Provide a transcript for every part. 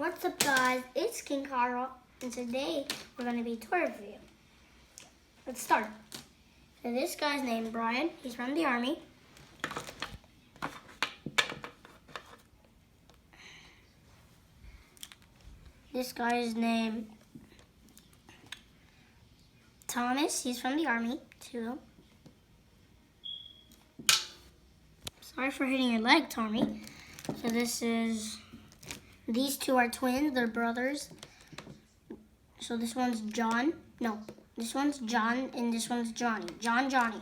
What's up, guys? It's King Carl, and today we're going to be tour review. Let's start. So this guy's named Brian. He's from the Army. This guy's named Thomas. He's from the Army, too. Sorry for hitting your leg, Tommy. So these two are twins. They're brothers. So this one's John. No, this one's John and this one's Johnny. Johnny.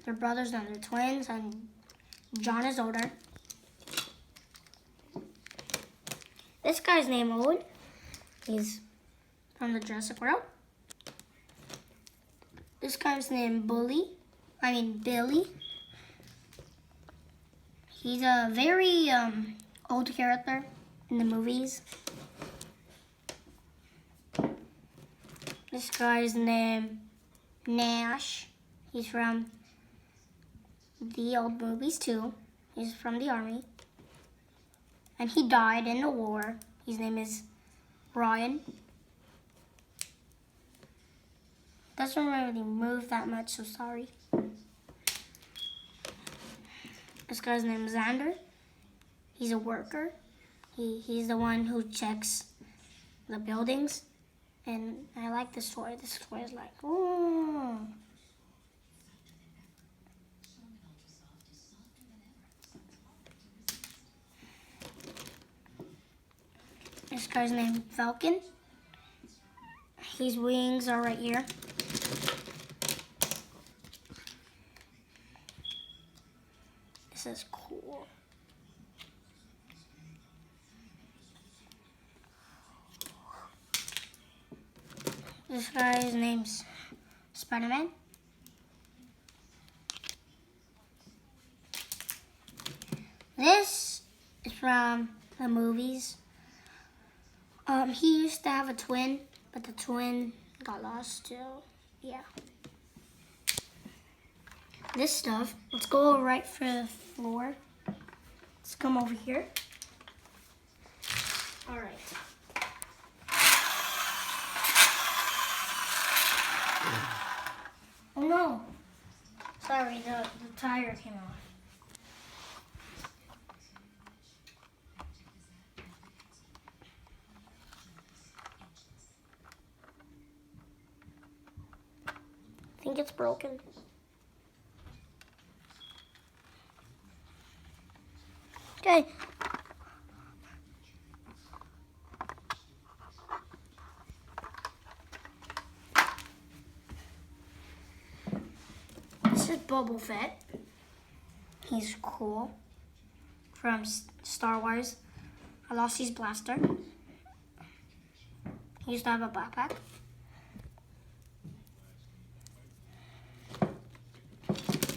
They're brothers and they're twins, and John is older. This guy's named Owen. He's from the Jurassic World. This guy's named Billy. He's a very old character in the movies. This guy's named Nash. He's from the old movies too. He's from the Army. And he died in the war. His name is Ryan. Doesn't really move that much, so sorry. This guy's name is Xander. He's a worker. He's the one who checks the buildings. And I like this toy. This toy is like, ooh. This guy's named Falcon. His wings are right here. This is cool. This guy's name's Spider-Man. This is from the movies. He used to have a twin, but the twin got lost too. Yeah. This stuff, let's go right for the floor. Let's come over here. All right. Oh no. Sorry, the tire came off. I think it's broken. Okay. This is Boba Fett. He's cool. From Star Wars. I lost his blaster. He used to have a backpack.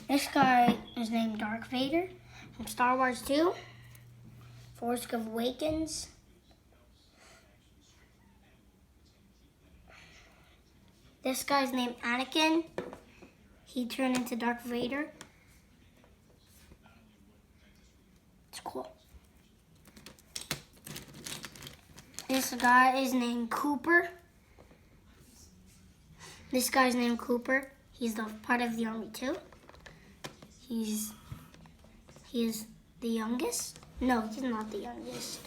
This guy is named Darth Vader from Star Wars 2. Force Awakens. This guy's named Anakin. He turned into Darth Vader. It's cool. This guy is named Cooper. This guy's named Cooper. He's the part of the Army too. He is the youngest. No, he's not the youngest.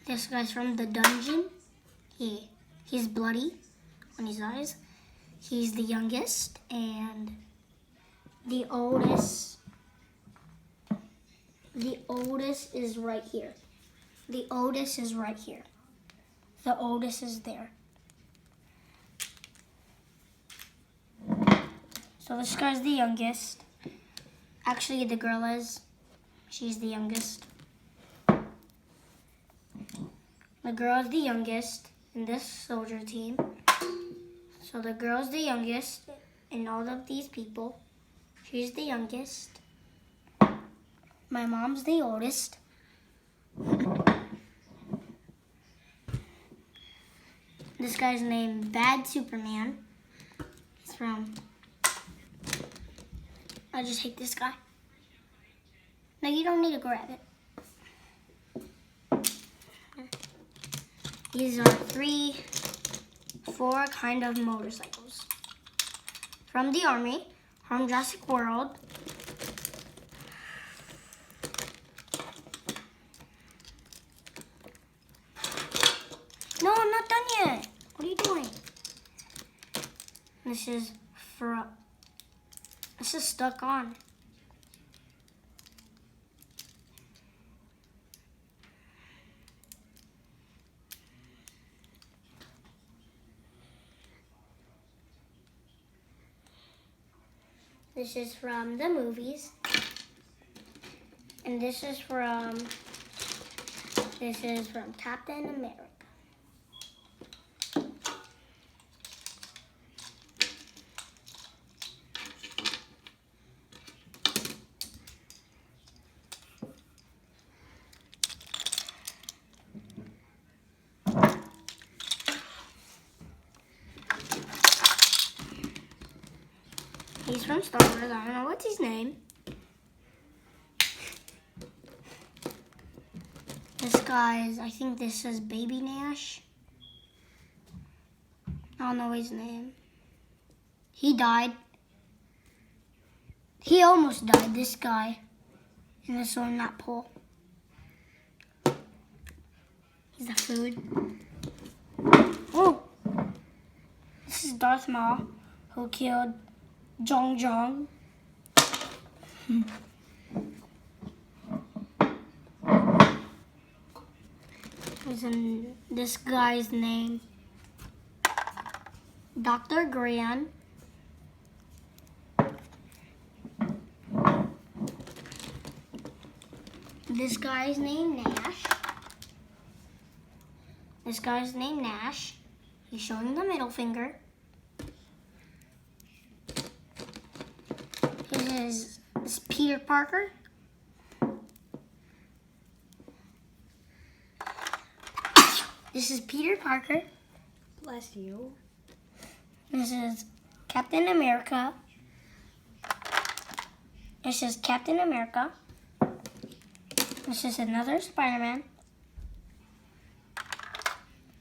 This guy's from the dungeon. He's bloody on his eyes. He's the youngest and the oldest. The oldest is right here. The oldest is right here. The oldest is there. So this guy's the youngest. Actually, the girl is. She's the youngest. The girl is the youngest in this soldier team. So the girl's the youngest in all of these people. She's the youngest. My mom's the oldest. This guy's named Bad Superman. He's from I just hate this guy. No, you don't need to grab it. These are 4 kind of motorcycles. From the army, from Jurassic World. No, I'm not done yet. What are you doing? This is stuck on. This is from the movies. And this is from Captain America. He's from Star Wars. I don't know what's his name. This guy's, I think this is Baby Nash. I don't know his name. He died. He almost died, this guy. In the swimming that pool. He's the food. Oh! This is Darth Maul, who killed Jon Jon. This guy's name, Dr. Gran. This guy's name, Nash. This guy's name, Nash. He's showing the middle finger. This is Peter Parker. This is Peter Parker. Bless you. This is Captain America. This is Captain America. This is another Spider-Man.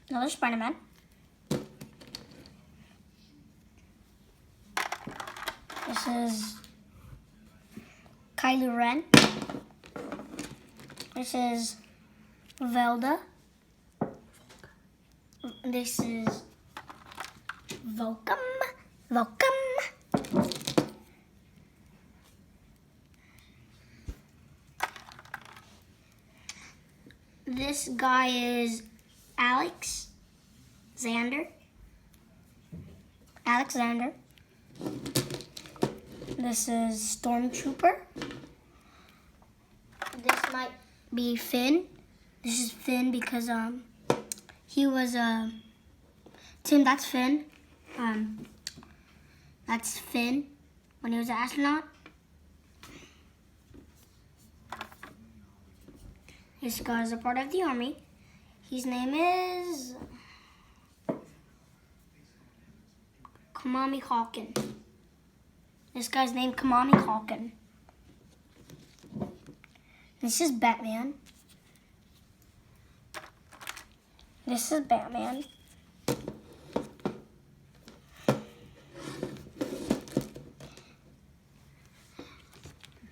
Another Spider-Man. This is Kylo Ren. This is Velda. This is Volcom. This guy is Alexander. This is Stormtrooper. This might be Finn. This is Finn because he was Tim, that's Finn. That's Finn when he was an astronaut. This guy is a part of the army. His name is Kamami Hawken. This guy's named Kamami Hawken. This is Batman. This is Batman.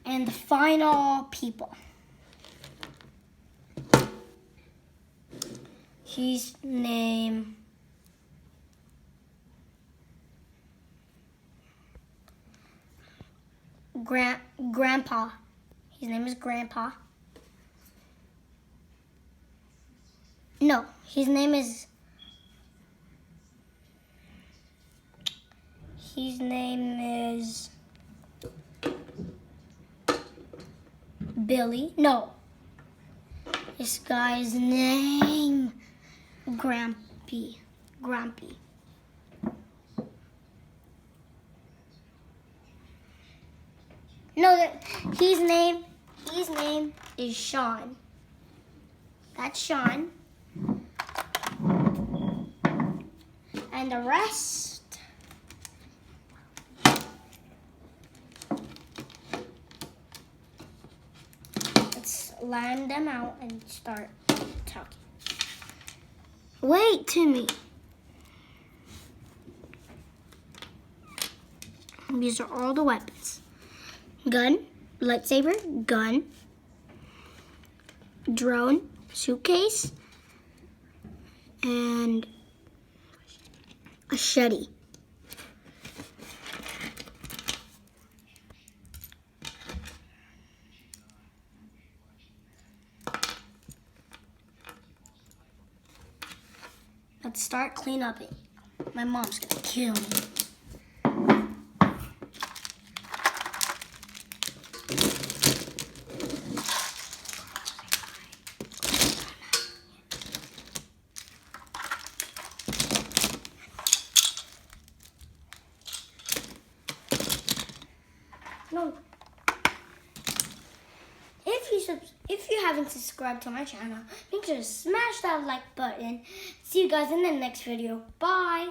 And the final people. His name Grandpa. His name is Grandpa. No, his name is Billy. No. This guy's name Grampy. No, his name is Sean. That's Sean. And the rest line them out and start talking. Wait, Timmy. These are all the weapons. Gun, lightsaber, gun, drone, suitcase, and a machete. Let's start clean up it. My mom's gonna kill me. No. If you haven't subscribed to my channel, make sure to smash that like button. See you guys in the next video. Bye.